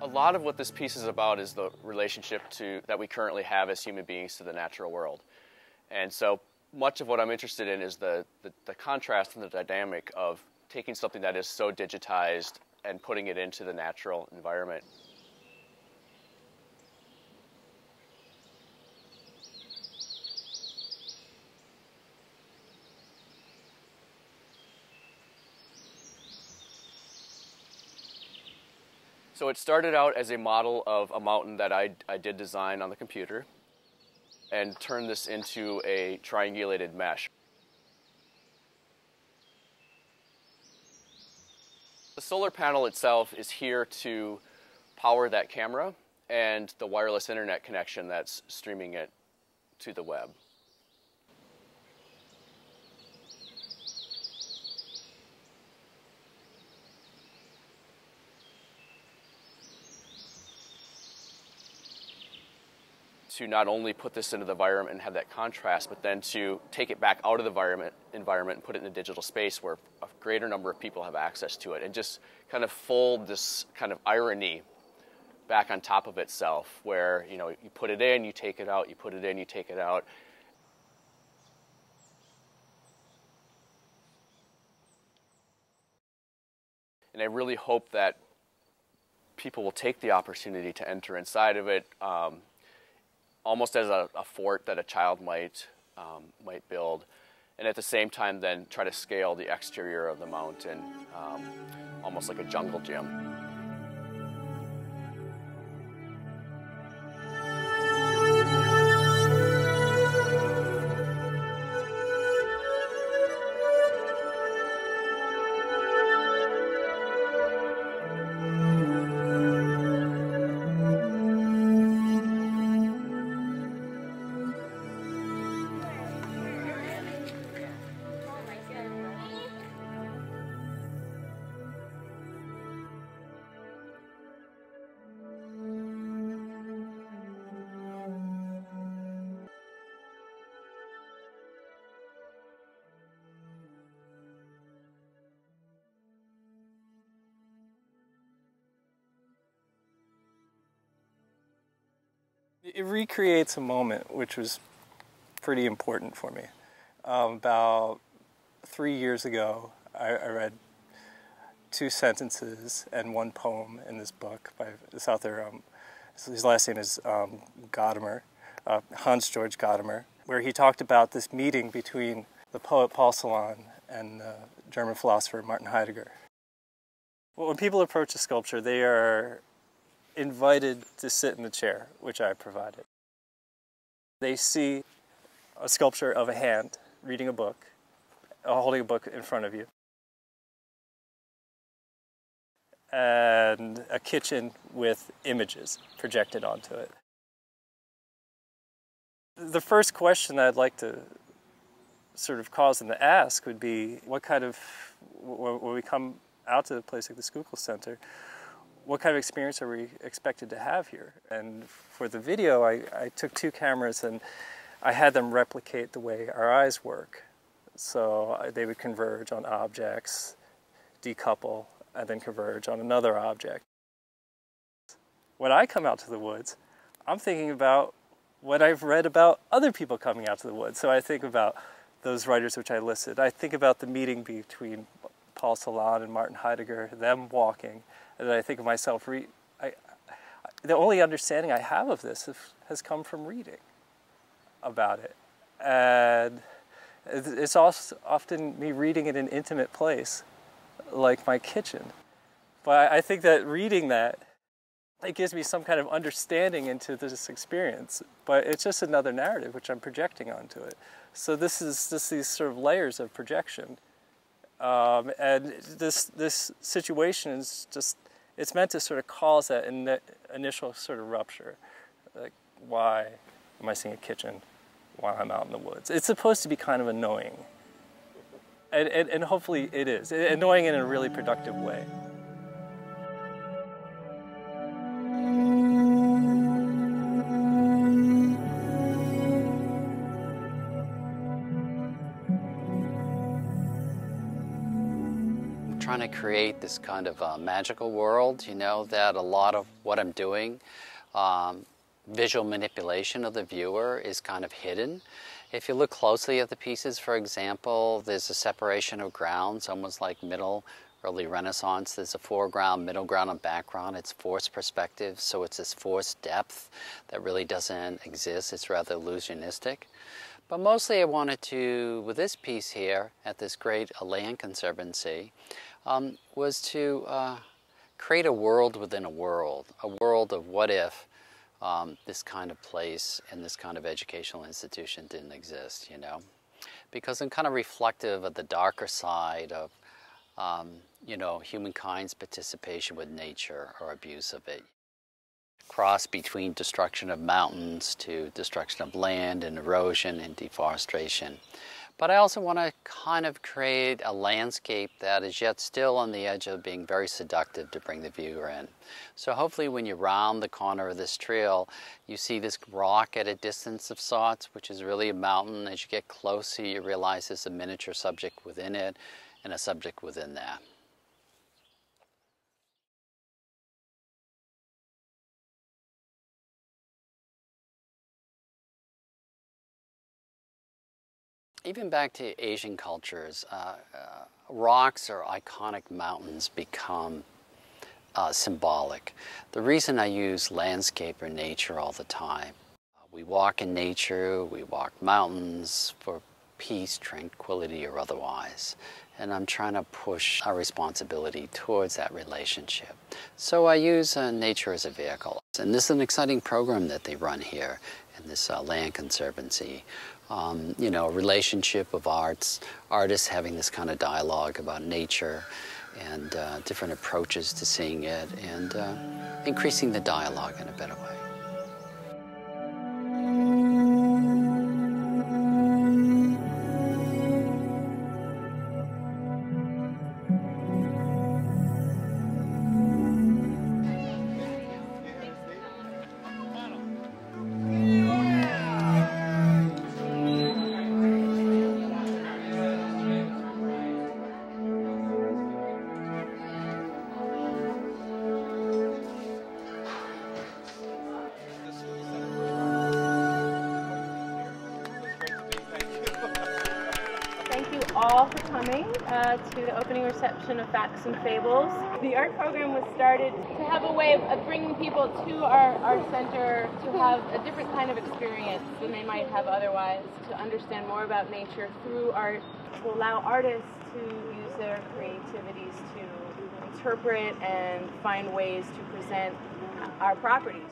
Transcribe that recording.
lot of what this piece is about is the relationship that we currently have as human beings to the natural world. And so much of what I'm interested in is the contrast and the dynamic of taking something that is so digitized and putting it into the natural environment. So it started out as a model of a mountain that I did design on the computer and turned this into a triangulated mesh. The solar panel itself is here to power that camera and the wireless internet connection that's streaming it to the web. To not only put this into the environment and have that contrast, but then to take it back out of the environment and put it in a digital space where a greater number of people have access to it, and just kind of fold this kind of irony back on top of itself, where, you know, you put it in, you take it out, you put it in, you take it out. And I really hope that people will take the opportunity to enter inside of it, almost as a fort that a child might build, and at the same time then try to scale the exterior of the mountain, almost like a jungle gym. It recreates a moment which was pretty important for me. About 3 years ago, I read 2 sentences and 1 poem in this book by this author. His last name is Gadamer, Hans Georg Gadamer, where he talked about this meeting between the poet Paul Celan and the German philosopher Martin Heidegger. Well, when people approach a sculpture, they are invited to sit in the chair, which I provided. They see a sculpture of a hand reading a book, holding a book in front of you, and a kitchen with images projected onto it. The first question I'd like to sort of cause them to ask would be, what kind of, when we come out to a place like the Schuylkill Center, what kind of experience are we expected to have here? And for the video, I took 2 cameras and I had them replicate the way our eyes work. So they would converge on objects, decouple, and then converge on another object. When I come out to the woods, I'm thinking about what I've read about other people coming out to the woods. So I think about those writers which I listed. I think about the meeting between Paul Celan and Martin Heidegger, them walking, and I think of myself, the only understanding I have of this has come from reading about it. And it's also often me reading in an intimate place, like my kitchen. But I think that reading that, it gives me some kind of understanding into this experience. But it's just another narrative which I'm projecting onto it. So this is just these sort of layers of projection. And this situation is just, it's meant to sort of cause that initial sort of rupture. Like, why am I seeing a kitchen while I'm out in the woods? It's supposed to be kind of annoying. And hopefully it is. Annoying in a really productive way. trying to create this kind of magical world, you know, that a lot of what I'm doing, visual manipulation of the viewer, is kind of hidden. If you look closely at the pieces, for example, there's a separation of grounds, almost like middle, early Renaissance. There's a foreground, middle ground, and background. It's forced perspective, so it's this forced depth that really doesn't exist. It's rather illusionistic. But mostly I wanted to, with this piece here, at this great land conservancy, was to create a world within a world of what if this kind of place and this kind of educational institution didn't exist, you know? Because I'm kind of reflective of the darker side of, you know, humankind's participation with nature or abuse of it. Cross between destruction of mountains to destruction of land and erosion and deforestation. But I also want to kind of create a landscape that is yet still on the edge of being very seductive to bring the viewer in. So hopefully when you round the corner of this trail, you see this rock at a distance of sorts, which is really a mountain. As you get closer, you realize there's a miniature subject within it and a subject within that. Even back to Asian cultures, rocks or iconic mountains become symbolic. The reason I use landscape or nature all the time, we walk in nature, we walk mountains for peace, tranquility, or otherwise. And I'm trying to push our responsibility towards that relationship. So I use nature as a vehicle. And this is an exciting program that they run here in this land conservancy. You know, a relationship of artists having this kind of dialogue about nature and different approaches to seeing it, and increasing the dialogue in a better way. All for coming to the opening reception of Facts and Fables. The art program was started to have a way of bringing people to our center to have a different kind of experience than they might have otherwise, to understand more about nature through art, to allow artists to use their creativities to interpret and find ways to present our properties.